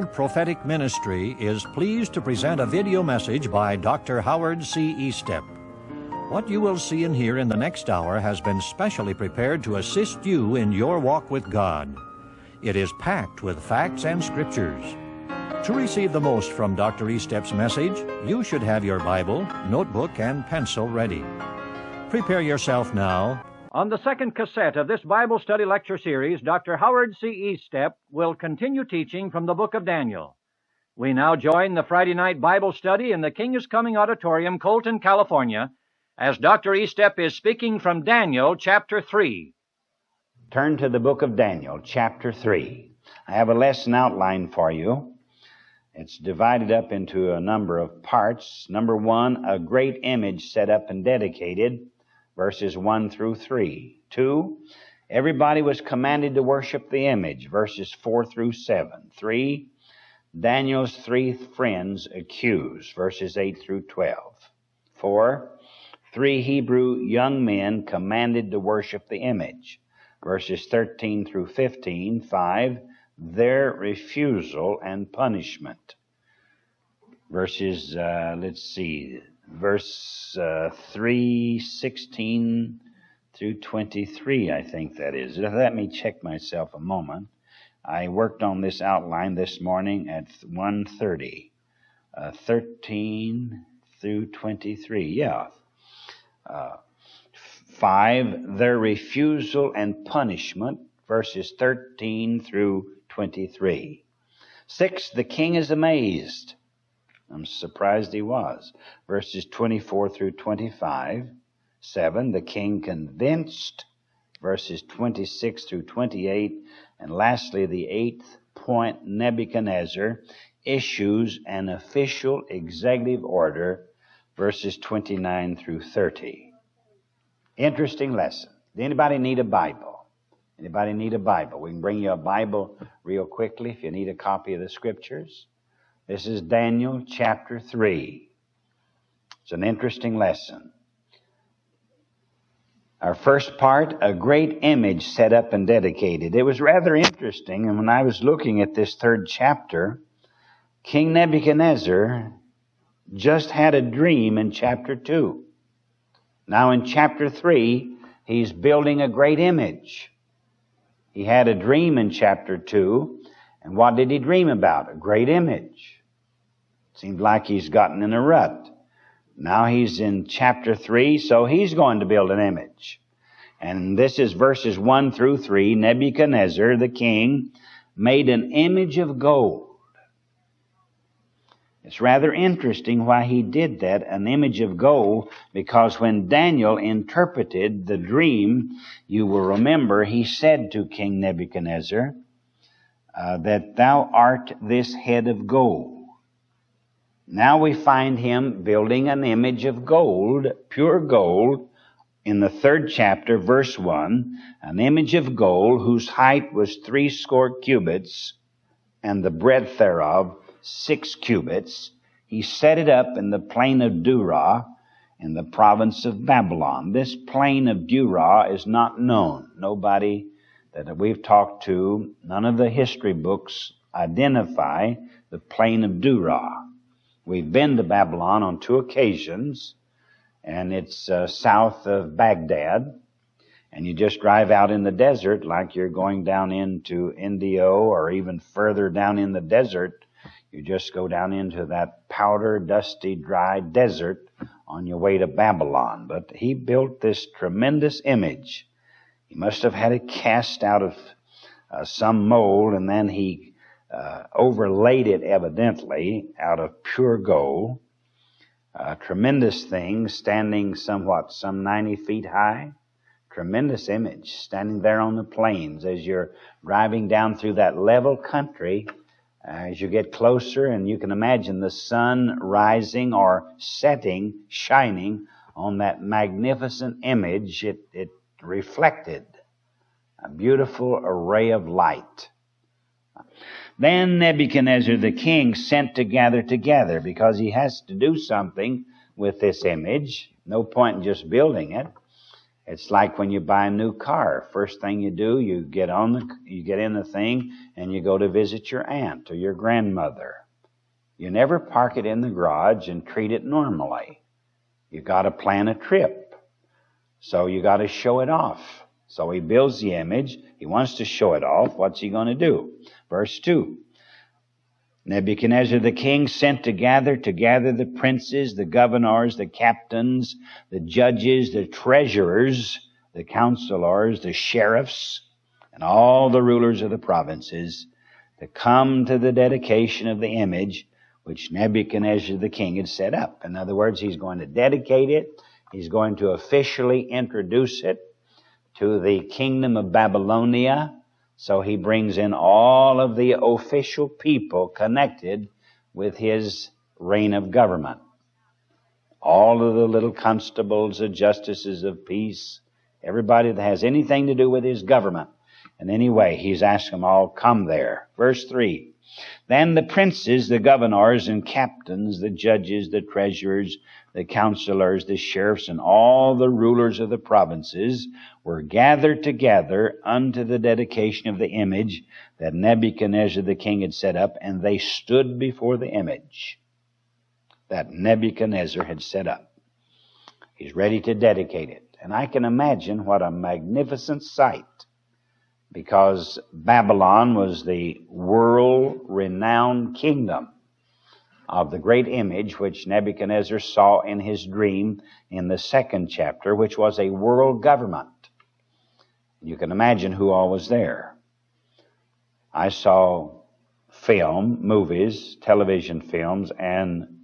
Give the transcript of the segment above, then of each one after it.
Estep Prophetic Ministry is pleased to present a video message by Dr. Howard C. Estep. What you will see and hear in the next hour has been specially prepared to assist you in your walk with God. It is packed with facts and scriptures. To receive the most from Dr. Estep's message, you should have your Bible, notebook, and pencil ready. Prepare yourself now. On the second cassette of this Bible study lecture series, Dr. Howard C. Estep will continue teaching from the book of Daniel. We now join the Friday night Bible study in the King is Coming Auditorium, Colton, California, as Dr. Estep is speaking from Daniel chapter 3. Turn to the book of Daniel, chapter 3. I have a lesson outline for you. It's divided up into a number of parts. Number 1, a great image set up and dedicated, verses 1 through 3. 2, everybody was commanded to worship the image, verses 4 through 7. 3, Daniel's 3 friends accused, verses 8 through 12. 4, 3 Hebrew young men commanded to worship the image, verses 13 through 15. 5, their refusal and punishment, verses, verse 3:16 through 23, I think that is. Let me check myself a moment. I worked on this outline this morning at 1:30. 13 through 23, 5, their refusal and punishment, verses 13 through 23. 6, the king is amazed. I'm surprised he was. Verses 24 through 25. 7, the king convinced. Verses 26 through 28. And lastly, the 8th point, Nebuchadnezzar issues an official executive order. Verses 29 through 30. Interesting lesson. Does anybody need a Bible? Anybody need a Bible? We can bring you a Bible real quickly if you need a copy of the Scriptures. This is Daniel chapter 3. It's an interesting lesson. Our first part, a great image set up and dedicated. It was rather interesting, and when I was looking at this 3rd chapter, King Nebuchadnezzar just had a dream in chapter 2. Now in chapter 3, he's building a great image. He had a dream in chapter 2, and what did he dream about? A great image. Seemed like he's gotten in a rut. Now he's in chapter 3, so he's going to build an image. And this is verses 1 through 3. Nebuchadnezzar, the king, made an image of gold. It's rather interesting why he did that, an image of gold, because when Daniel interpreted the dream, you will remember he said to King Nebuchadnezzar, that thou art this head of gold. Now we find him building an image of gold, pure gold, in the 3rd chapter, verse 1, an image of gold whose height was 60 cubits, and the breadth thereof 6 cubits. He set it up in the plain of Dura, in the province of Babylon. This plain of Dura is not known. Nobody that we've talked to, none of the history books identify the plain of Dura. We've been to Babylon on 2 occasions, and it's south of Baghdad, and you just drive out in the desert like you're going down into Indio or even further down in the desert. You just go down into that powder, dusty, dry desert on your way to Babylon. But he built this tremendous image. He must have had it cast out of some mold, and then he overlaid it evidently out of pure gold. Tremendous thing, standing some 90 feet high. Tremendous image, standing there on the plains as you're driving down through that level country. As you get closer, and you can imagine the sun rising or setting, shining on that magnificent image, it reflected a beautiful array of light. Then Nebuchadnezzar the king sent to gather together, because he has to do something with this image. No point in just building it. It's like when you buy a new car. First thing you do, you get in the thing and you go to visit your aunt or your grandmother. You never park it in the garage and treat it normally. You got to plan a trip. So you got to show it off. So he builds the image. He wants to show it off. What's he going to do? Verse 2. Nebuchadnezzar the king sent to gather the princes, the governors, the captains, the judges, the treasurers, the counselors, the sheriffs, and all the rulers of the provinces to come to the dedication of the image which Nebuchadnezzar the king had set up. In other words, he's going to dedicate it. He's going to officially introduce it to the kingdom of Babylonia. So he brings in all of the official people connected with his reign of government. All of the little constables, the justices of peace, everybody that has anything to do with his government. And anyway, he's asked them all, come there. Verse 3. Then the princes, the governors and captains, the judges, the treasurers, the counselors, the sheriffs, and all the rulers of the provinces were gathered together unto the dedication of the image that Nebuchadnezzar the king had set up, and they stood before the image that Nebuchadnezzar had set up. He's ready to dedicate it. And I can imagine what a magnificent sight, because Babylon was the world-renowned kingdom of the great image which Nebuchadnezzar saw in his dream in the 2nd chapter, which was a world government. You can imagine who all was there. I saw movies, television films, and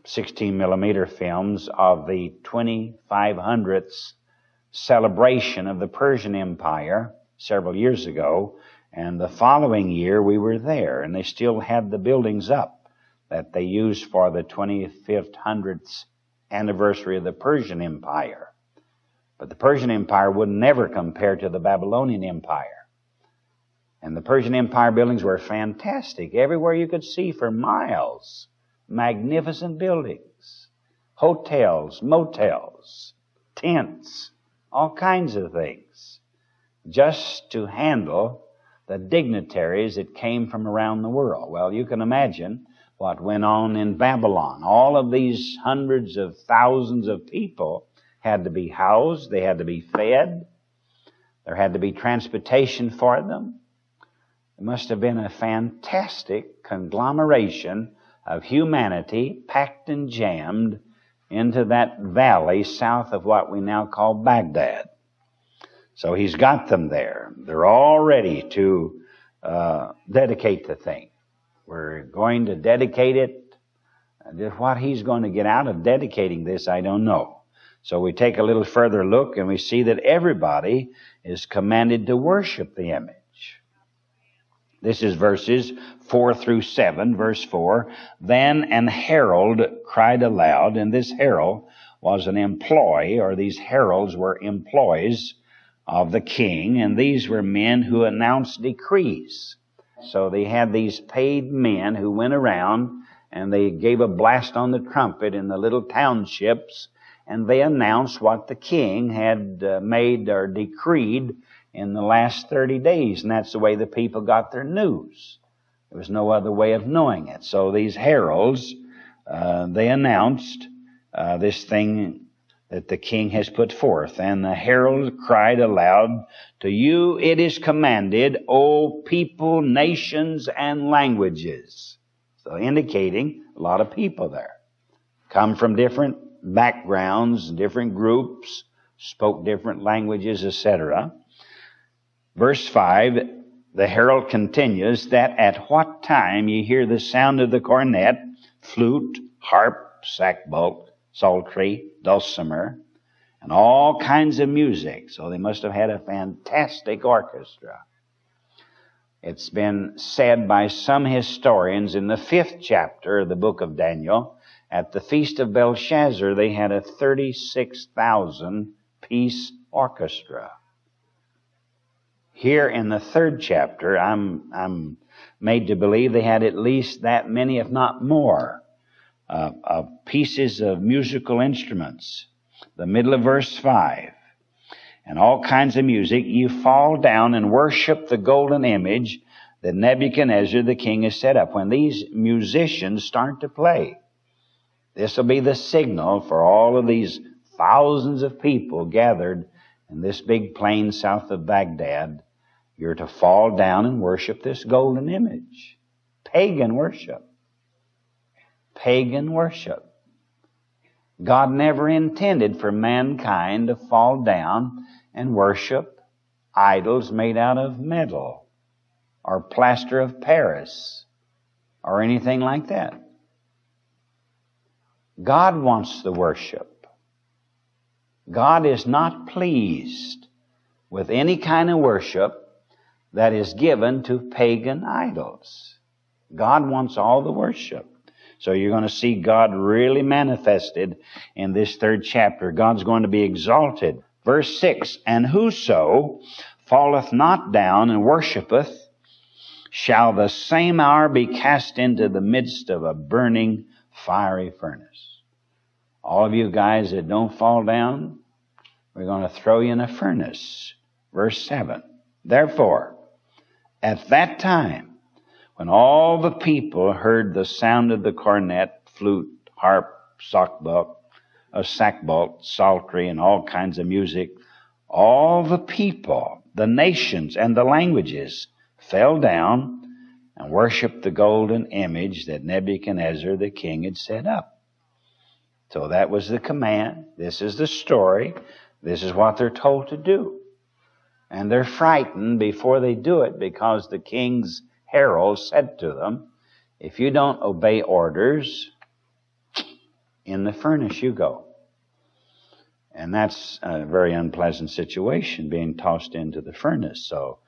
16mm films of the 2500th celebration of the Persian Empire several years ago. And the following year we were there, and they still had the buildings up that they used for the 2500th anniversary of the Persian Empire. But the Persian Empire would never compare to the Babylonian Empire. And the Persian Empire buildings were fantastic. Everywhere you could see for miles. Magnificent buildings. Hotels, motels, tents, all kinds of things. Just to handle the dignitaries that came from around the world. Well, you can imagine what went on in Babylon. All of these hundreds of thousands of people had to be housed. They had to be fed. There had to be transportation for them. It must have been a fantastic conglomeration of humanity packed and jammed into that valley south of what we now call Baghdad. So he's got them there. They're all ready to dedicate the thing. We're going to dedicate it. Just what he's going to get out of dedicating this, I don't know. So we take a little further look and we see that everybody is commanded to worship the image. This is verses 4 through 7. Verse 4, then an herald cried aloud, and this herald was an employee, or these heralds were employees of the king, and these were men who announced decrees. So they had these paid men who went around and they gave a blast on the trumpet in the little townships, and they announced what the king had made or decreed in the last 30 days. And that's the way the people got their news. There was no other way of knowing it. So these heralds, they announced this thing that the king has put forth. And the herald cried aloud, to you it is commanded, O people, nations, and languages. So indicating a lot of people there. Come from different backgrounds, different groups, spoke different languages, etc. Verse 5, the herald continues, that at what time ye hear the sound of the cornet, flute, harp, sackbut, psaltery, dulcimer, and all kinds of music. So they must have had a fantastic orchestra. It's been said by some historians in the 5th chapter of the book of Daniel, at the feast of Belshazzar, they had a 36,000-piece orchestra. Here in the 3rd chapter, I'm made to believe they had at least that many, if not more, pieces of musical instruments. the middle of verse 5, and all kinds of music, you fall down and worship the golden image that Nebuchadnezzar the king has set up. When these musicians start to play, this will be the signal for all of these thousands of people gathered in this big plain south of Baghdad. You're to fall down and worship this golden image. Pagan worship. Pagan worship. God never intended for mankind to fall down and worship idols made out of metal or plaster of Paris or anything like that. God wants the worship. God is not pleased with any kind of worship that is given to pagan idols. God wants all the worship. So you're going to see God really manifested in this 3rd chapter. God's going to be exalted. Verse 6, and whoso falleth not down and worshipeth shall the same hour be cast into the midst of a burning fiery furnace. All of you guys that don't fall down, we're going to throw you in a furnace. Verse 7, therefore, at that time, when all the people heard the sound of the cornet, flute, harp, sackbut, psaltery, and all kinds of music, all the people, the nations, and the languages fell down and worshiped the golden image that Nebuchadnezzar the king had set up. So that was the command. This is the story. This is what they're told to do. And they're frightened before they do it because the king's herald said to them, if you don't obey orders, in the furnace you go. And that's a very unpleasant situation, being tossed into the furnace. So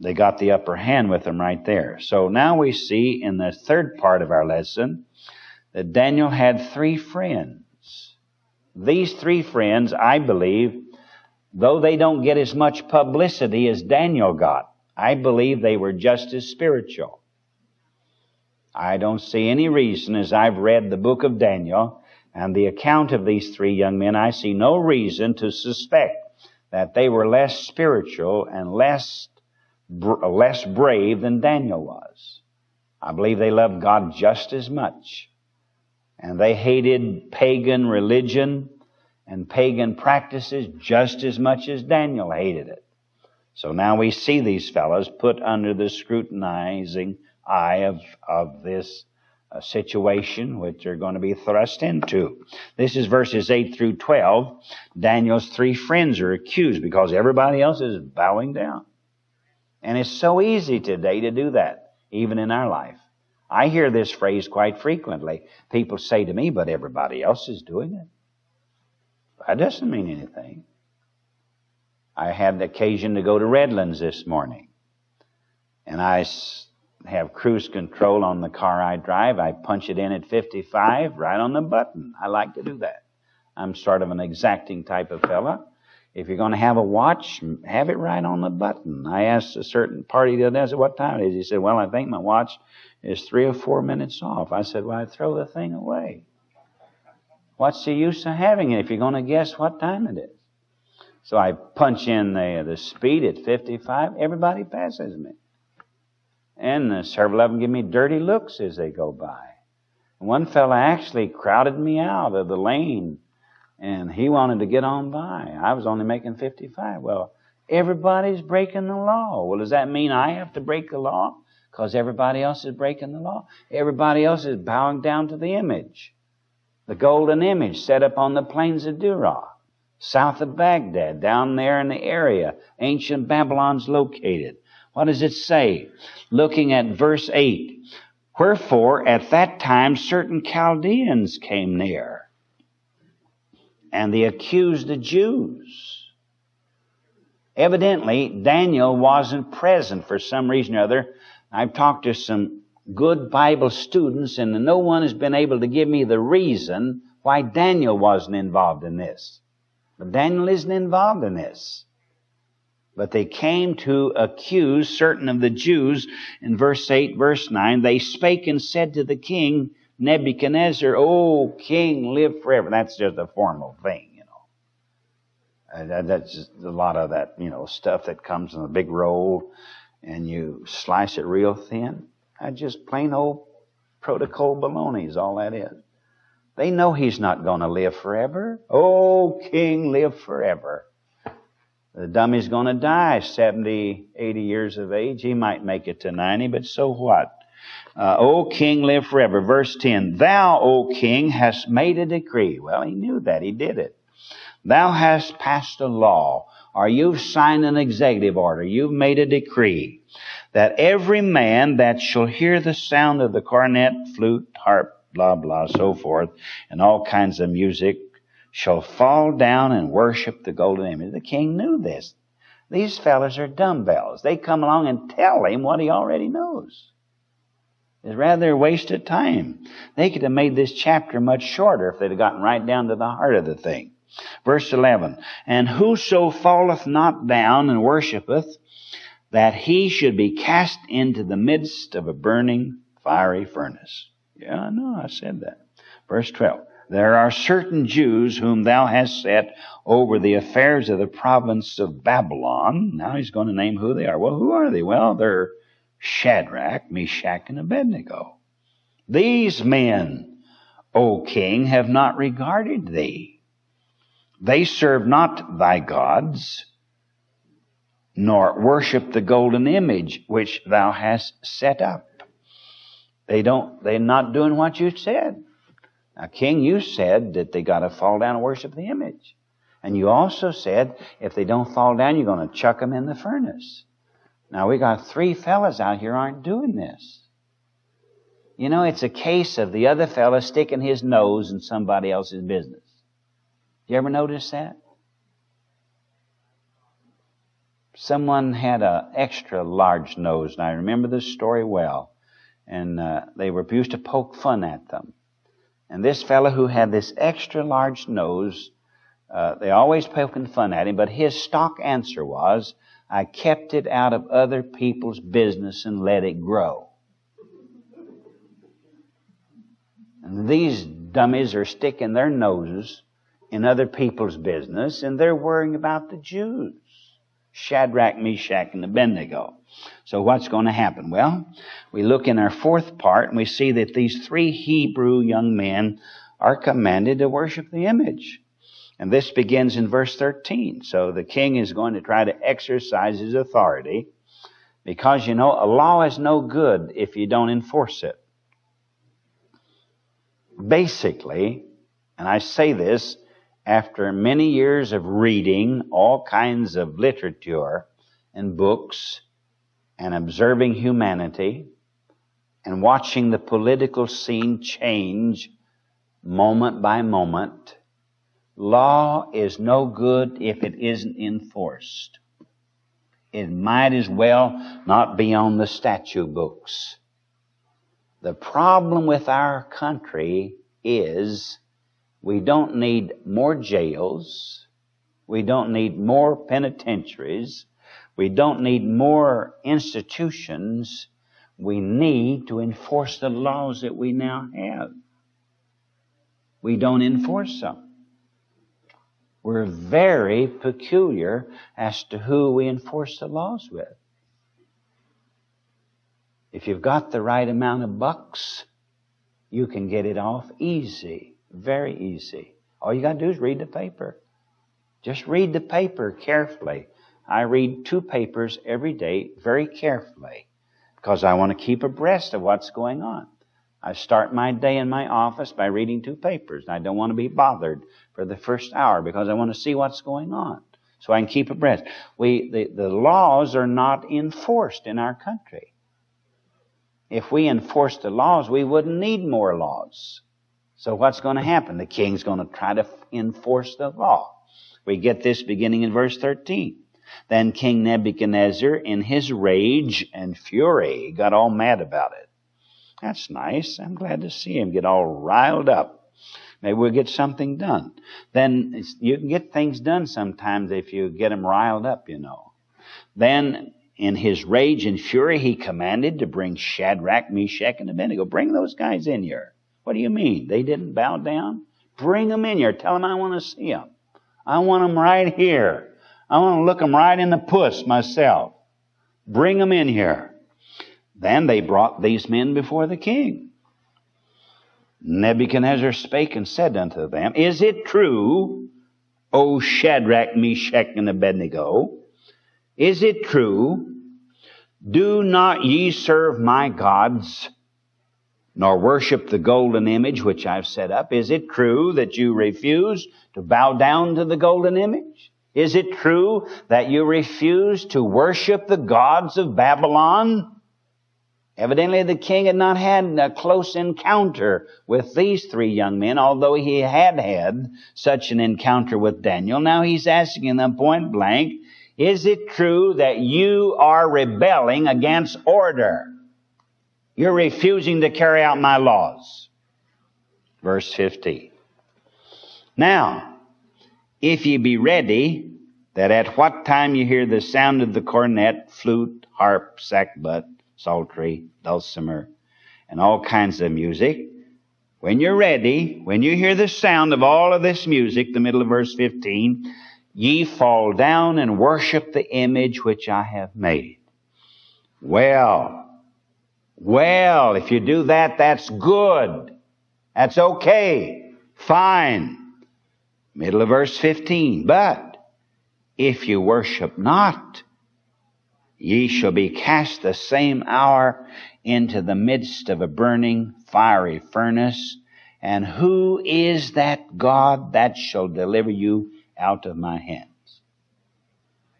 they got the upper hand with them right there. So now we see in the 3rd part of our lesson that Daniel had 3 friends. These 3 friends, I believe, though they don't get as much publicity as Daniel got, I believe they were just as spiritual. I don't see any reason, as I've read the book of Daniel and the account of these 3 young men, I see no reason to suspect that they were less spiritual and less brave than Daniel was. I believe they loved God just as much. And they hated pagan religion and pagan practices just as much as Daniel hated it. So now we see these fellows put under the scrutinizing eye of this situation which they're going to be thrust into. This is verses 8 through 12. Daniel's 3 friends are accused because everybody else is bowing down. And it's so easy today to do that, even in our life. I hear this phrase quite frequently. People say to me, but everybody else is doing it. That doesn't mean anything. I had the occasion to go to Redlands this morning. And I have cruise control on the car I drive. I punch it in at 55, right on the button. I like to do that. I'm sort of an exacting type of fella. If you're going to have a watch, have it right on the button. I asked a certain party the other day, I said, what time it is? He said, well, I think my watch is 3 or 4 minutes off. I said, well, I'd throw the thing away. What's the use of having it if you're going to guess what time it is? So I punch in the speed at 55. Everybody passes me. And several of them give me dirty looks as they go by. And one fella actually crowded me out of the lane, and he wanted to get on by. I was only making 55. Well, everybody's breaking the law. Well, does that mean I have to break the law? Because everybody else is breaking the law. Everybody else is bowing down to the image. The golden image set up on the plains of Dura, south of Baghdad, down there in the area. Ancient Babylon's located. What does it say? Looking at verse 8. Wherefore, at that time, certain Chaldeans came near, and they accused the Jews. Evidently, Daniel wasn't present for some reason or other. I've talked to some good Bible students, and no one has been able to give me the reason why Daniel wasn't involved in this. But Daniel isn't involved in this. But they came to accuse certain of the Jews in verse 8, verse 9. They spake and said to the king, Nebuchadnezzar, "O king, live forever." That's just a formal thing, you know. That's just a lot of that, you know, stuff that comes in a big roll and you slice it real thin. That's just plain old protocol baloney is all that is. They know he's not going to live forever. "Oh, king, live forever." The dummy's going to die 70, 80 years of age. He might make it to 90, but so what? "O king, live forever." Verse 10, "Thou, O king, hast made a decree." Well, he knew that. He did it. "Thou hast passed a law," or you've signed an executive order. You've made a decree that every man that shall hear the sound of the cornet, flute, harp, blah, blah, so forth, and all kinds of music, shall fall down and worship the golden image. The king knew this. These fellas are dumbbells. They come along and tell him what he already knows. It's rather a waste of time. They could have made this chapter much shorter if they'd have gotten right down to the heart of the thing. Verse 11, "And whoso falleth not down and worshipeth, that he should be cast into the midst of a burning fiery furnace." Yeah, I know, I said that. Verse 12, "There are certain Jews whom thou hast set over the affairs of the province of Babylon." Now he's going to name who they are. Well, who are they? Well, they're Shadrach, Meshach, and Abednego. "These men, O king, have not regarded thee. They serve not thy gods, nor worship the golden image which thou hast set up." They're not doing what you said. Now, king, you said that they got to fall down and worship the image. And you also said if they don't fall down, you're going to chuck them in the furnace. Now, we got 3 fellas out here aren't doing this. You know, it's a case of the other fella sticking his nose in somebody else's business. You ever notice that? Someone had an extra large nose, and I remember this story well. And they were used to poke fun at them. And this fellow who had this extra large nose, they always poking fun at him, but his stock answer was, "I kept it out of other people's business and let it grow." And these dummies are sticking their noses in other people's business, and they're worrying about the Jews. Shadrach, Meshach, and Abednego. So what's going to happen? Well, we look in our 4th part, and we see that these 3 Hebrew young men are commanded to worship the image. And this begins in verse 13. So the king is going to try to exercise his authority, because, you know, a law is no good if you don't enforce it. Basically, and I say this after many years of reading all kinds of literature and books and observing humanity and watching the political scene change moment by moment, law is no good if it isn't enforced. It might as well not be on the statute books. The problem with our country is we don't need more jails. We don't need more penitentiaries. We don't need more institutions. We need to enforce the laws that we now have. We don't enforce them. We're very peculiar as to who we enforce the laws with. If you've got the right amount of bucks, you can get it off easy. Very easy. All you got to do is read the paper. Just read the paper carefully. I read 2 papers every day very carefully because I want to keep abreast of what's going on. I start my day in my office by reading 2 papers. I don't want to be bothered for the first hour because I want to see what's going on so I can keep abreast. The laws are not enforced in our country. If we enforced the laws, we wouldn't need more laws. So what's going to happen? The king's going to try to enforce the law. We get this beginning in verse 13. Then King Nebuchadnezzar, in his rage and fury, got all mad about it. That's nice. I'm glad to see him get all riled up. Maybe we'll get something done. Then you can get things done sometimes if you get them riled up, you know. Then in his rage and fury, he commanded to bring Shadrach, Meshach, and Abednego. Bring those guys in here. What do you mean? They didn't bow down? Bring them in here. Tell them I want to see them. I want them right here. I want to look them right in the puss myself. Bring them in here. Then they brought these men before the king. Nebuchadnezzar spake and said unto them, Is it true, O Shadrach, Meshach, and Abednego? Is it true? Do not ye serve my gods, nor worship the golden image which I've set up? Is it true that you refuse to bow down to the golden image? Is it true that you refuse to worship the gods of Babylon? Evidently, the king had not had a close encounter with these three young men, although he had had such an encounter with Daniel. Now he's asking them point blank, is it true that you are rebelling against order? You're refusing to carry out my laws. Verse 15. Now, if ye be ready, that at what time you hear the sound of the cornet, flute, harp, sackbut, psaltery, dulcimer, and all kinds of music. When you're ready, when you hear the sound of all of this music, the middle of verse 15, ye fall down and worship the image which I have made. Well, if you do that, that's good. That's okay. Fine. Middle of verse 15. But if you worship not, ye shall be cast the same hour into the midst of a burning fiery furnace. And who is that God that shall deliver you out of my hands?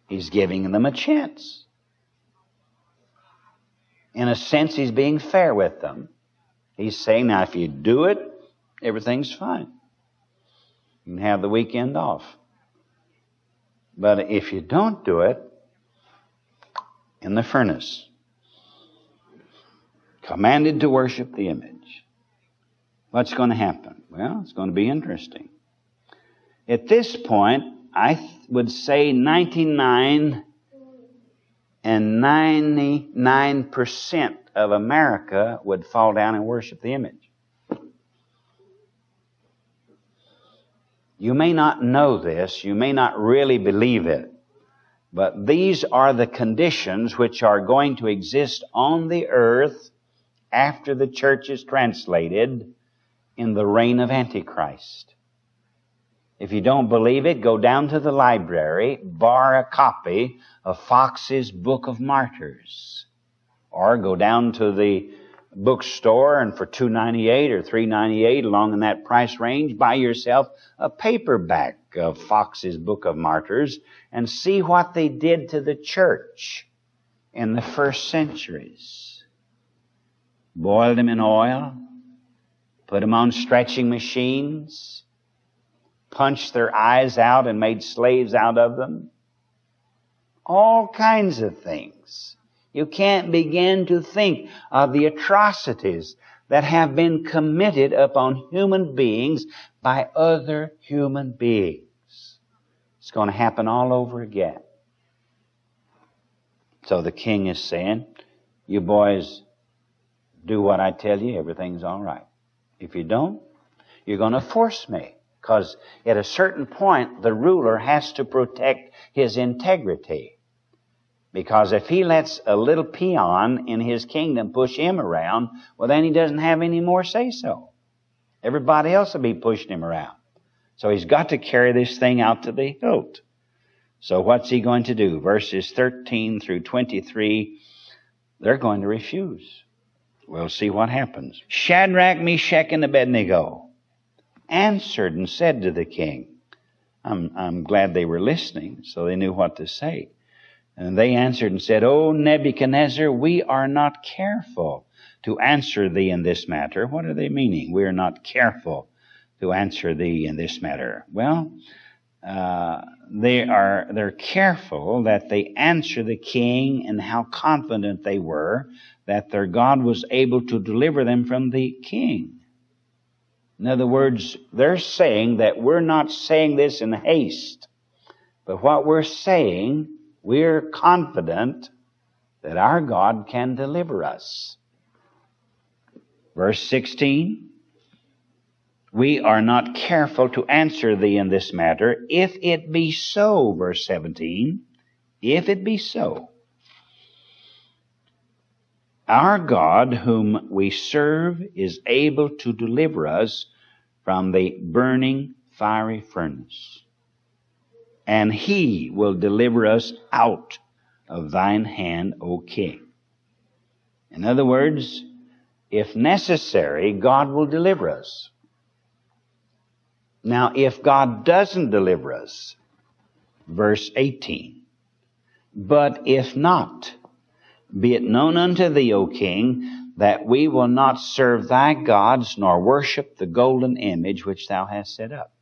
He's giving them a chance. In a sense, he's being fair with them. He's saying, now if you do it, everything's fine. You can have the weekend off. But if you don't do it, in the furnace, commanded to worship the image, what's going to happen? Well, it's going to be interesting. At this point, I would say 99 and 99% of America would fall down and worship the image. You may not know this, you may not really believe it, but these are the conditions which are going to exist on the earth after the church is translated in the reign of Antichrist. If you don't believe it, go down to the library, borrow a copy of Fox's Book of Martyrs, or go down to the bookstore and for $2.98 or $3.98, along in that price range, buy yourself a paperback of Fox's Book of Martyrs and see what they did to the church in the first centuries. Boiled them in oil, put them on stretching machines, punched their eyes out and made slaves out of them. All kinds of things. You can't begin to think of the atrocities that have been committed upon human beings by other human beings. It's going to happen all over again. So the king is saying, you boys do what I tell you, everything's all right. If you don't, you're going to force me. Because at a certain point, the ruler has to protect his integrity. Because if he lets a little peon in his kingdom push him around, well, then he doesn't have any more say-so. Everybody else will be pushing him around. So he's got to carry this thing out to the hilt. So what's he going to do? Verses 13 through 23, they're going to refuse. We'll see what happens. Shadrach, Meshach, and Abednego answered and said to the king, I'm glad they were listening, so they knew what to say. And they answered and said, O Nebuchadnezzar, we are not careful to answer thee in this matter. What are they meaning? We are not careful to answer thee in this matter. Well, they're careful that they answer the king and how confident they were that their God was able to deliver them from the king. In other words, they're saying that we're not saying this in haste, but what we're saying, we're confident that our God can deliver us. Verse 16, we are not careful to answer thee in this matter, if it be so, verse 17, if it be so, our God whom we serve is able to deliver us from the burning fiery furnace, and he will deliver us out of thine hand, O king. In other words, if necessary, God will deliver us. Now, if God doesn't deliver us, verse 18, but if not, be it known unto thee, O king, that we will not serve thy gods, nor worship the golden image which thou hast set up.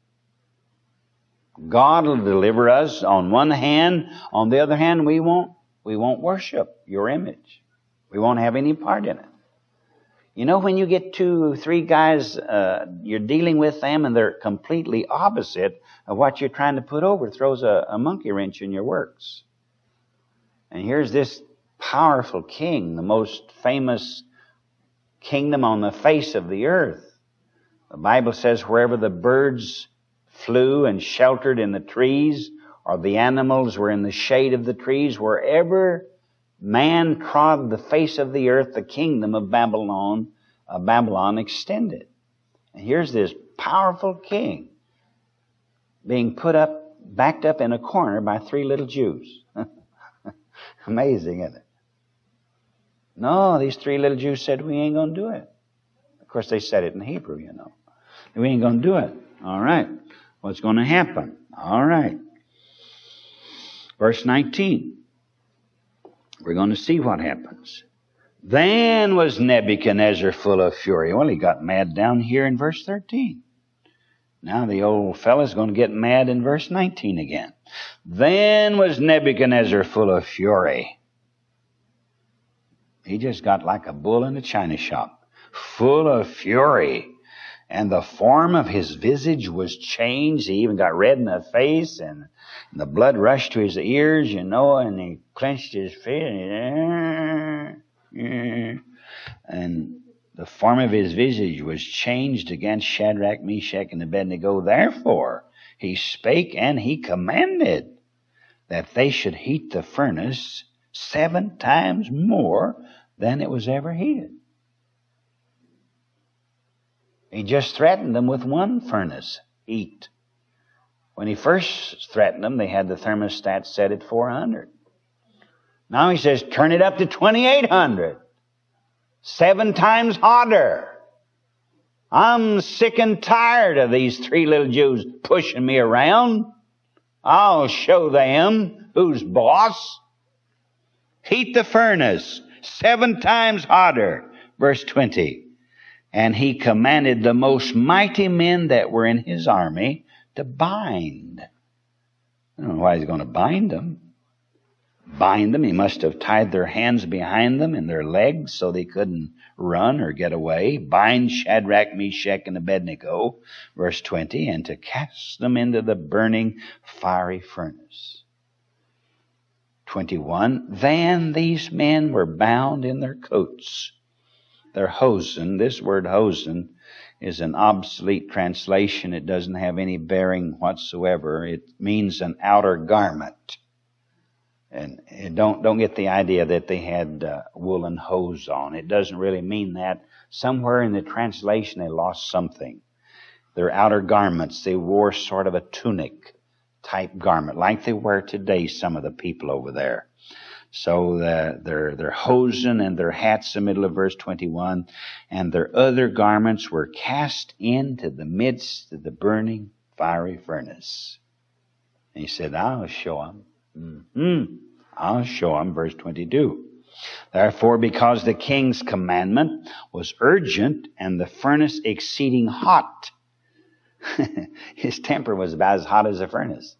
God will deliver us on one hand. On the other hand, we won't worship your image. We won't have any part in it. You know, when you get 2 or 3 guys, you're dealing with them and they're completely opposite of what you're trying to put over, it throws a monkey wrench in your works. And here's this powerful king, the most famous kingdom on the face of the earth. The Bible says wherever the birds flew and sheltered in the trees, or the animals were in the shade of the trees, wherever man trod the face of the earth, the kingdom of Babylon extended. And here's this powerful king being backed up in a corner by 3 little Jews. Amazing, isn't it? No, these 3 little Jews said, we ain't going to do it. Of course, they said it in Hebrew, you know. We ain't going to do it. All right. What's going to happen? All right. Verse 19. We're going to see what happens. Then was Nebuchadnezzar full of fury. Well, he got mad down here in verse 13. Now the old fellow's going to get mad in verse 19 again. Then was Nebuchadnezzar full of fury. He just got like a bull in a china shop, full of fury. And the form of his visage was changed. He even got red in the face, and the blood rushed to his ears, you know, and he clenched his fist. And the form of his visage was changed against Shadrach, Meshach, and Abednego. Therefore, he spake and he commanded that they should heat the furnace 7 times more than it was ever heated. He just threatened them with 1 furnace heat. When he first threatened them, they had the thermostat set at 400. Now he says, turn it up to 2,800. 7 times hotter. I'm sick and tired of these 3 little Jews pushing me around. I'll show them who's boss. Heat the furnace 7 times hotter. Verse 20. And he commanded the most mighty men that were in his army to bind. I don't know why he's going to bind them. Bind them. He must have tied their hands behind them and their legs so they couldn't run or get away. Bind Shadrach, Meshach, and Abednego. Verse 20. And to cast them into the burning fiery furnace. 21. Then these men were bound in their coats. Their hosen, this word hosen is an obsolete translation. It doesn't have any bearing whatsoever. It means an outer garment. And don't get the idea that they had woolen hose on. It doesn't really mean that. Somewhere in the translation they lost something. Their outer garments, they wore sort of a tunic type garment, like they wear today, some of the people over there. So their hosen and their hats, the middle of verse 21, and their other garments were cast into the midst of the burning fiery furnace. And he said, I'll show them. I'll show them, verse 22. Therefore, because the king's commandment was urgent and the furnace exceeding hot, his temper was about as hot as a furnace.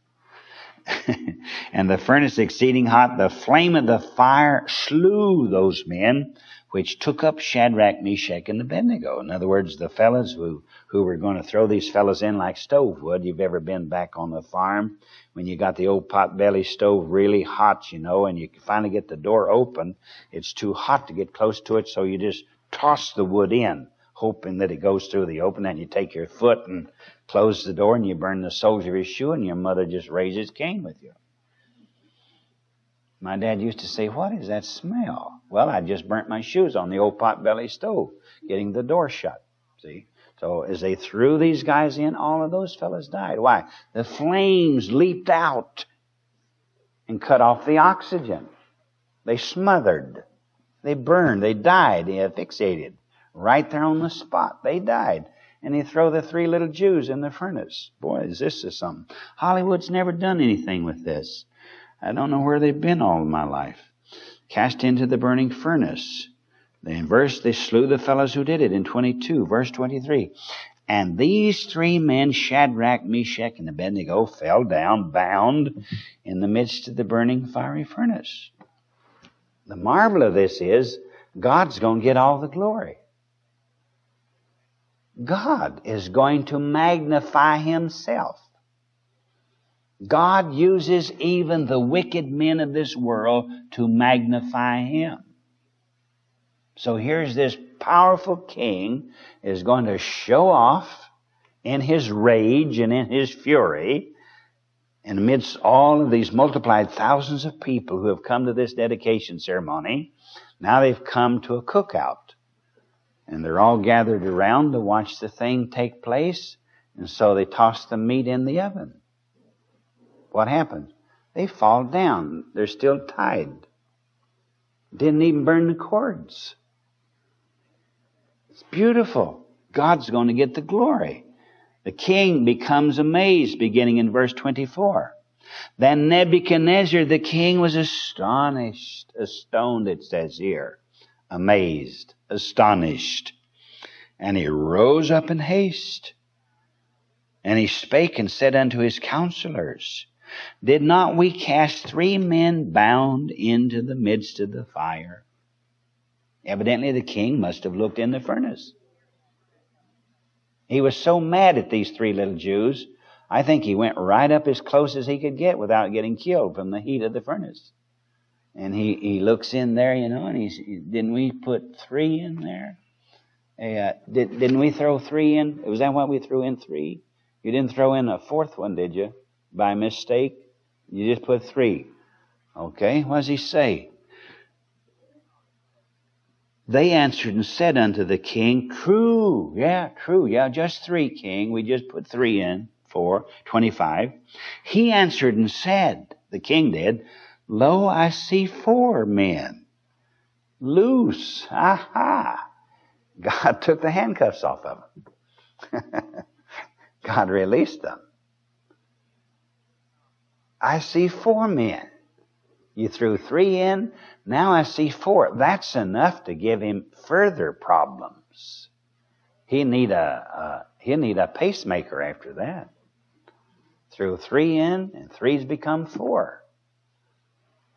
And the furnace exceeding hot, the flame of the fire slew those men which took up Shadrach, Meshach, and Abednego. In other words, the fellows who were going to throw these fellows in like stove wood. You've ever been back on the farm when you got the old pot-belly stove really hot, you know, and you finally get the door open. It's too hot to get close to it, so you just toss the wood in hoping that it goes through the open, and you take your foot and close the door and you burn the soles of your shoe, and your mother just raises Cain with you. My dad used to say, "What is that smell?" Well, I just burnt my shoes on the old potbelly stove, getting the door shut. See? So as they threw these guys in, all of those fellas died. Why? The flames leaped out and cut off the oxygen. They smothered. They burned. They died. They asphyxiated. Right there on the spot. They died. And they throw the 3 little Jews in the furnace. Boy, this is something. Hollywood's never done anything with this. I don't know where they've been all of my life. Cast into the burning furnace. In verse, they slew the fellows who did it in 22, verse 23. And these 3 men, Shadrach, Meshach, and Abednego, fell down, bound, in the midst of the burning fiery furnace. The marvel of this is, God's going to get all the glory. God is going to magnify Himself. God uses even the wicked men of this world to magnify Him. So here's this powerful king is going to show off in his rage and in his fury, and amidst all of these multiplied thousands of people who have come to this dedication ceremony. Now they've come to a cookout, and they're all gathered around to watch the thing take place, and so they toss the meat in the oven. What happens? They fall down. They're still tied. Didn't even burn the cords. It's beautiful. God's going to get the glory. The king becomes amazed, beginning in verse 24. Then Nebuchadnezzar the king was astonished, stoned, it says here, amazed, astonished. And he rose up in haste. And he spake and said unto his counselors, Did not we cast 3 men bound into the midst of the fire? Evidently the king must have looked in the furnace. He was so mad at these 3 little Jews, I think he went right up as close as he could get without getting killed from the heat of the furnace. And he looks in there, and he's, didn't we put 3 in there? Didn't we throw 3 in? Was that what we threw in 3? You didn't throw in a 4th one, did you? By mistake? You just put 3. Okay, what does he say? They answered and said unto the king, True, just 3, king. We just put 3 in, 4, 25. He answered and said, the king did, Lo, I see 4 men. Loose. Aha. God took the handcuffs off of them. God released them. I see 4 men. You threw 3 in. Now I see 4. That's enough to give him further problems. He'll need a pacemaker after that. Threw 3 in, and 3's become 4.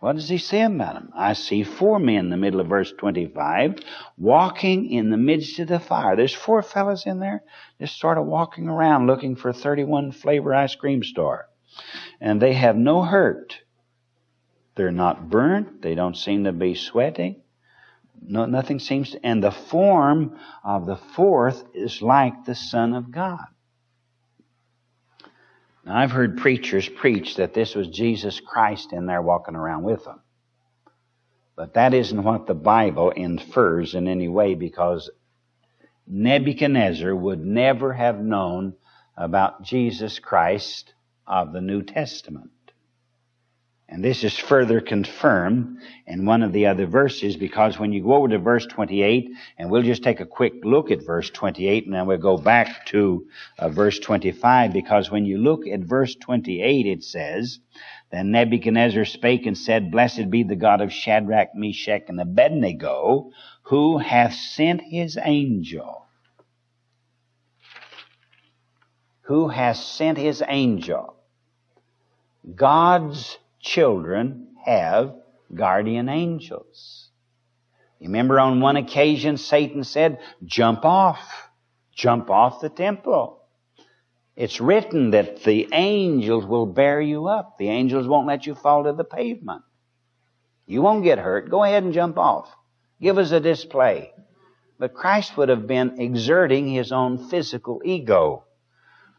What does he say about them? I see 4 men in the middle of verse 25, walking in the midst of the fire. There's 4 fellas in there, just sort of walking around looking for 31 flavor ice cream store. And they have no hurt. They're not burnt. They don't seem to be sweating. No, nothing seems to. And the form of the 4th is like the Son of God. Now, I've heard preachers preach that this was Jesus Christ in there walking around with them. But that isn't what the Bible infers in any way, because Nebuchadnezzar would never have known about Jesus Christ of the New Testament. And this is further confirmed in one of the other verses, because when you go over to verse 28, and we'll just take a quick look at verse 28, and then we'll go back to verse 25, because when you look at verse 28, it says, Then Nebuchadnezzar spake and said, Blessed be the God of Shadrach, Meshach, and Abednego, who hath sent his angel. Who has sent his angel. God's children have guardian angels. You remember on one occasion Satan said, Jump off the temple. It's written that the angels will bear you up. The angels won't let you fall to the pavement. You won't get hurt. Go ahead and jump off. Give us a display. But Christ would have been exerting His own physical ego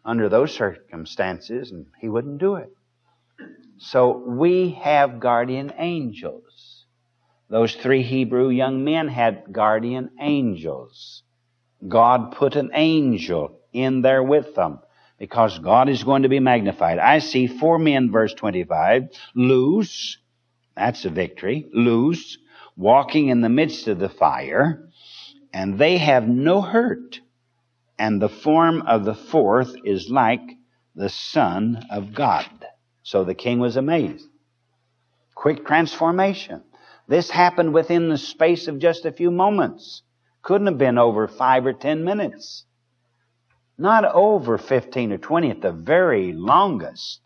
under those circumstances, and He wouldn't do it. So we have guardian angels. Those 3 Hebrew young men had guardian angels. God put an angel in there with them because God is going to be magnified. I see 4 men, verse 25, loose, that's a victory, loose, walking in the midst of the fire, and they have no hurt. And the form of the 4th is like the Son of God. So the king was amazed. Quick transformation. This happened within the space of just a few moments. Couldn't have been over 5 or 10 minutes. Not over 15 or 20 at the very longest.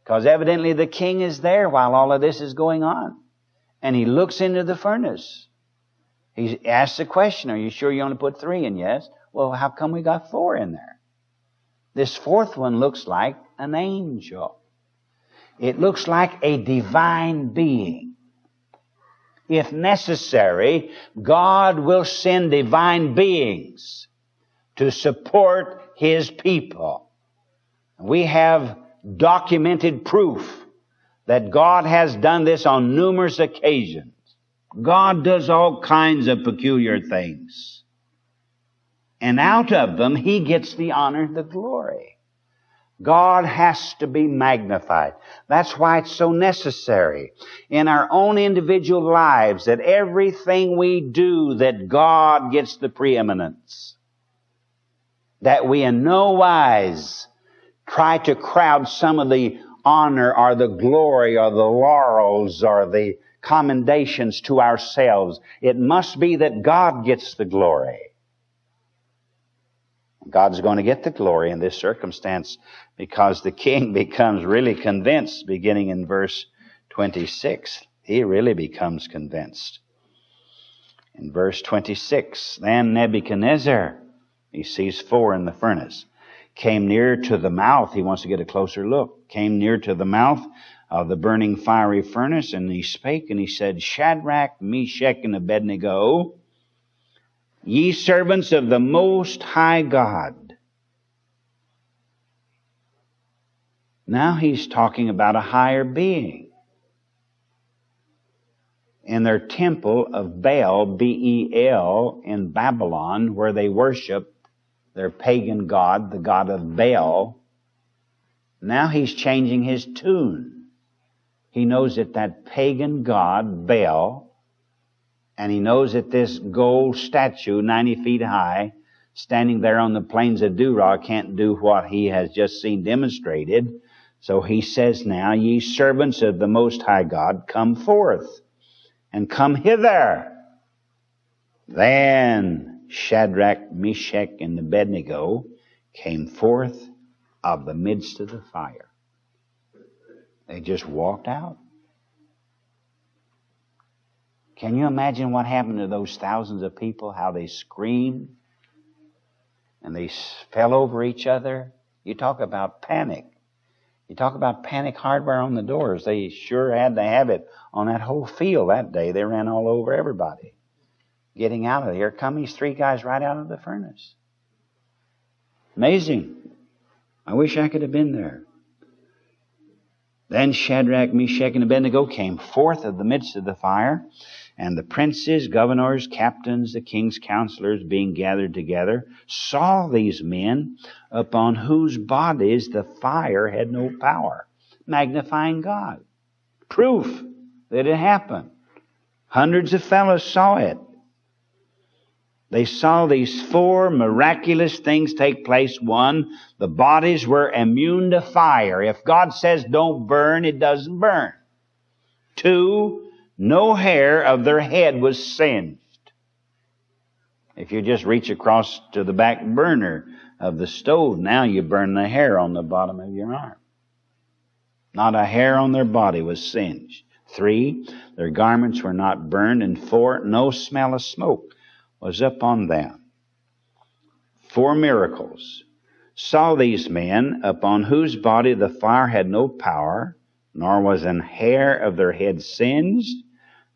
Because evidently the king is there while all of this is going on. And he looks into the furnace. He asks the question, are you sure you only put 3 in? Yes. Well, how come we got 4 in there? This 4th one looks like an angel. It looks like a divine being. If necessary, God will send divine beings to support His people. We have documented proof that God has done this on numerous occasions. God does all kinds of peculiar things. And out of them, He gets the honor and the glory. God has to be magnified. That's why it's so necessary in our own individual lives that everything we do, that God gets the preeminence. That we in no wise try to crowd some of the honor or the glory or the laurels or the commendations to ourselves. It must be that God gets the glory. God's going to get the glory in this circumstance because the king becomes really convinced beginning in verse 26. He really becomes convinced. In verse 26, then Nebuchadnezzar, he sees 4 in the furnace, came near to the mouth. He wants to get a closer look. Came near to the mouth of the burning fiery furnace, and he spake and he said, Shadrach, Meshach, and Abednego, ye servants of the Most High God. Now he's talking about a higher being. In their temple of Baal, B-E-L, in Babylon, where they worship their pagan god, the god of Baal, now he's changing his tune. He knows that pagan god, Baal, and he knows that this gold statue, 90 feet high, standing there on the plains of Dura, can't do what he has just seen demonstrated. So he says now, ye servants of the Most High God, come forth and come hither. Then Shadrach, Meshach, and Abednego came forth of the midst of the fire. They just walked out. Can you imagine what happened to those thousands of people, how they screamed and they fell over each other? You talk about panic. You talk about panic hardware on the doors. They sure had to have it on that whole field that day. They ran all over everybody. Getting out of here, come these 3 guys right out of the furnace. Amazing. I wish I could have been there. Then Shadrach, Meshach, and Abednego came forth of the midst of the fire, and the princes, governors, captains, the king's counselors, being gathered together, saw these men upon whose bodies the fire had no power, magnifying God. Proof that it happened. Hundreds of fellows saw it. They saw these 4 miraculous things take place. 1, the bodies were immune to fire. If God says don't burn, it doesn't burn. 2, no hair of their head was singed. If you just reach across to the back burner of the stove, now you burn the hair on the bottom of your arm. Not a hair on their body was singed. 3, their garments were not burned. And 4, no smell of smoke was upon them. 4 miracles. Saw these men, upon whose body the fire had no power, nor was an hair of their head singed,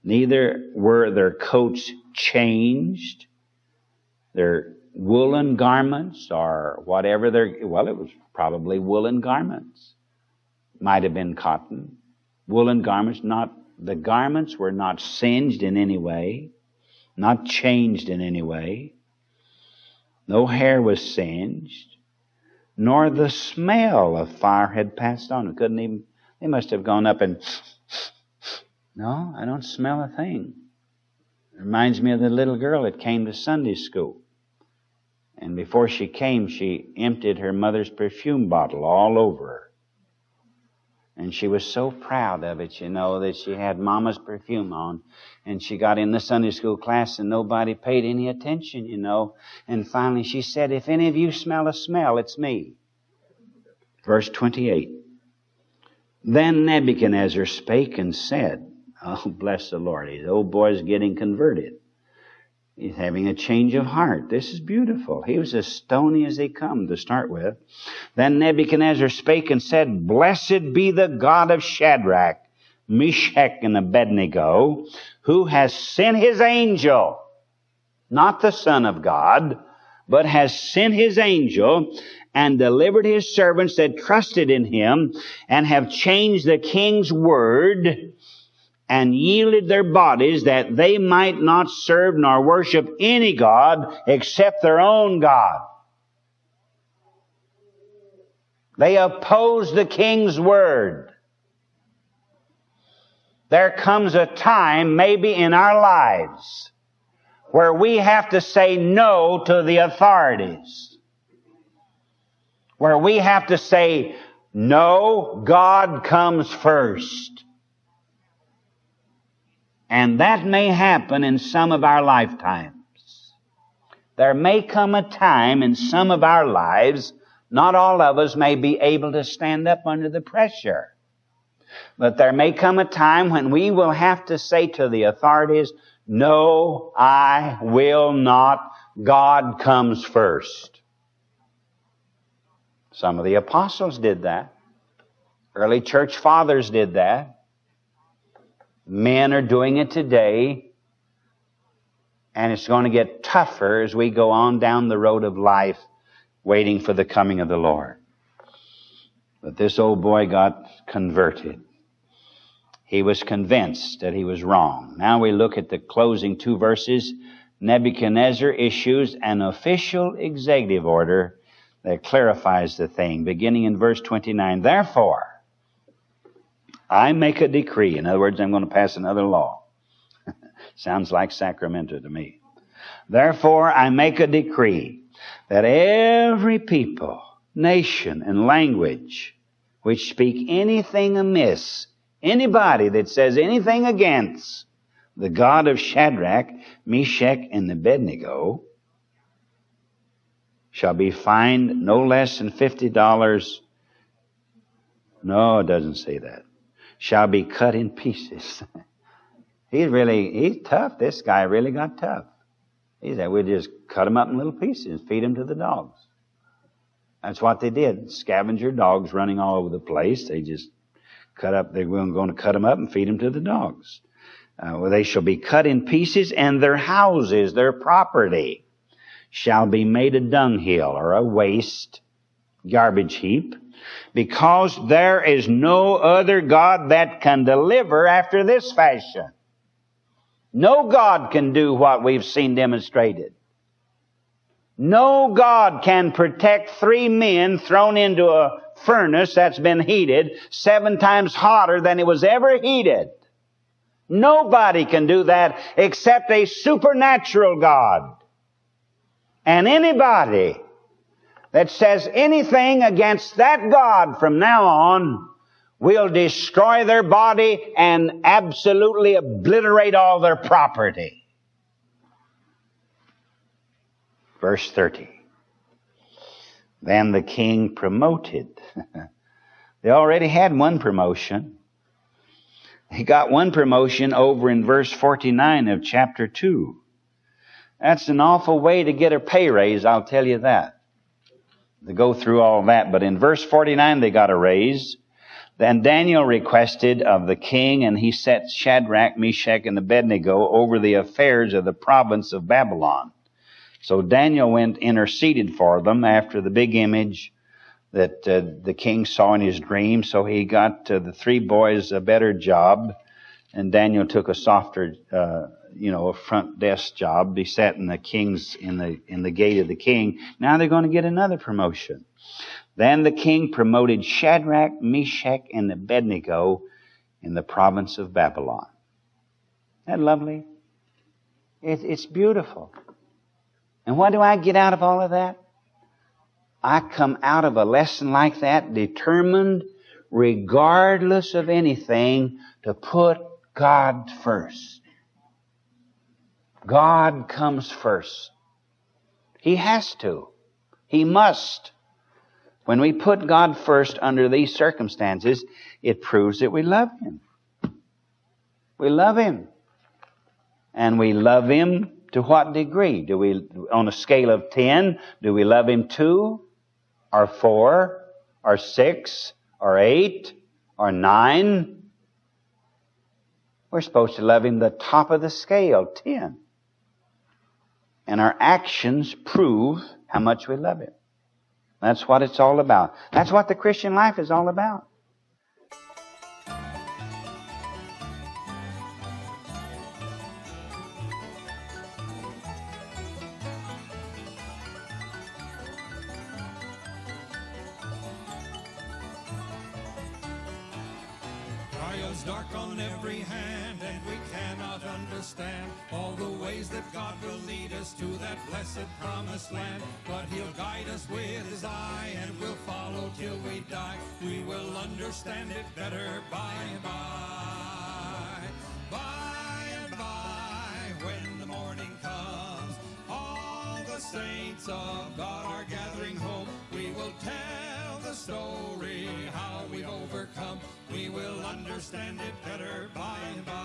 neither were their coats changed. their woolen garments or whatever it was probably woolen garments. Might have been cotton. Woolen garments, the garments were not singed in any way, not changed in any way. No hair was singed, nor the smell of fire had passed on. They must have gone up and, no, I don't smell a thing. It reminds me of the little girl that came to Sunday school. And before she came, she emptied her mother's perfume bottle all over her. And she was so proud of it, that she had Mama's perfume on. And she got in the Sunday school class and nobody paid any attention, And finally she said, if any of you smell a smell, it's me. Verse 28. Then Nebuchadnezzar spake and said, oh, bless the Lord, his old boy's getting converted. He's having a change of heart. This is beautiful. He was as stony as they come to start with. Then Nebuchadnezzar spake and said, blessed be the God of Shadrach, Meshach, and Abednego, who has sent his angel, not the Son of God, but has sent his angel and delivered his servants that trusted in him and have changed the king's word and yielded their bodies that they might not serve nor worship any god except their own God. They opposed the king's word. There comes a time, maybe in our lives, where we have to say no to the authorities. Where we have to say, no, God comes first. And that may happen in some of our lifetimes. There may come a time in some of our lives, not all of us may be able to stand up under the pressure. But there may come a time when we will have to say to the authorities, no, I will not. God comes first. Some of the apostles did that. Early church fathers did that. Men are doing it today, and it's going to get tougher as we go on down the road of life, waiting for the coming of the Lord. But this old boy got converted. He was convinced that he was wrong. Now we look at the closing two verses. Nebuchadnezzar issues an official executive order that clarifies the thing, beginning in verse 29. Therefore, I make a decree. In other words, I'm going to pass another law. Sounds like Sacramento to me. Therefore, I make a decree that every people, nation, and language which speak anything amiss, anybody that says anything against the God of Shadrach, Meshach, and Abednego shall be fined no less than $50. No, it doesn't say that. Shall be cut in pieces. He's tough. This guy really got tough. He said, we'll just cut him up in little pieces and feed him to the dogs. That's what they did. Scavenger dogs running all over the place. They just they were going to cut them up and feed them to the dogs. They shall be cut in pieces, and their houses, their property, shall be made a dunghill or a waste, garbage heap, because there is no other God that can deliver after this fashion. No God can do what we've seen demonstrated. No God can protect 3 men thrown into a furnace that's been heated 7 times hotter than it was ever heated. Nobody can do that except a supernatural God. And anybody that says anything against that God from now on will destroy their body and absolutely obliterate all their property. Verse 30. Then the king promoted. They already had one promotion. He got one promotion over in verse 49 of chapter 2. That's an awful way to get a pay raise, I'll tell you that. To go through all that. But in verse 49 they got a raise. Then Daniel requested of the king, and he set Shadrach, Meshach, and Abednego over the affairs of the province of Babylon. So Daniel went interceded for them after the big image that the king saw in his dream. So he got the three boys a better job, and Daniel took a softer, a front desk job. He sat in the king's in the gate of the king. Now they're going to get another promotion. Then the king promoted Shadrach, Meshach, and Abednego in the province of Babylon. Isn't that lovely? It's beautiful. And what do I get out of all of that? I come out of a lesson like that determined, regardless of anything, to put God first. God comes first. He has to. He must. When we put God first under these circumstances, it proves that we love Him. We love Him. And we love Him to what degree? Do we, on a scale of 10, do we love Him 2, or 4, or 6, or 8, or 9? We're supposed to love Him the top of the scale, 10. And our actions prove how much we love Him. That's what it's all about. That's what the Christian life is all about. Trials dark on every hand, and we cannot understand all the ways that God will lead us to that blessed promised land. But He'll guide us with His eye, and we'll follow till we die. We will understand it better by and by. By and by, when the morning comes, all the saints of God are gathering home. We will tell the story how we've overcome. We will understand it better by and by.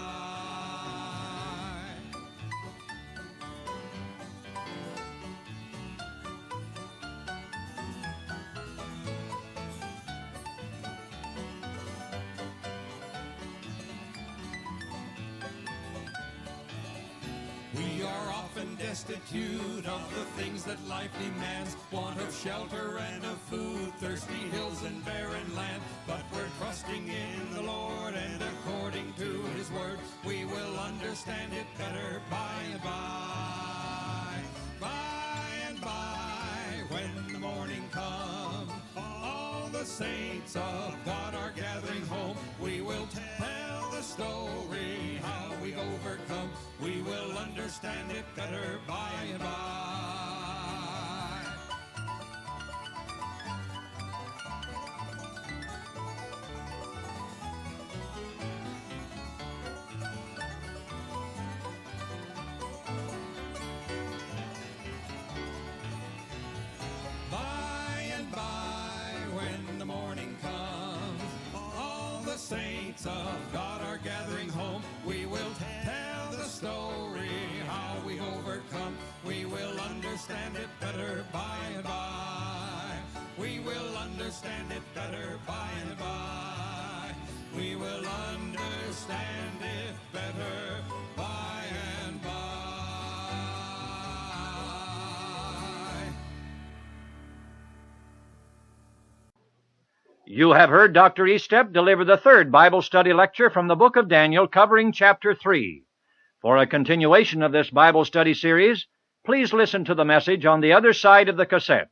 We are often destitute of the things that life demands, want of shelter and of food, thirsty hills and barren land. But we're trusting in the Lord, and according to His word, we will understand it better by and by. By and by, when the morning comes, all the saints of God are gathering home. We will tell the story how we've overcome. We will understand it better by and by. By and by, when the morning comes, all the saints of God are gathering home. We will tell the story how we overcome. We will understand it better by and by. We will understand it better by and by. We will understand it better by and by. You have heard Dr. Estep deliver the third Bible study lecture from the book of Daniel, covering chapter 3. For a continuation of this Bible study series, please listen to the message on the other side of the cassette.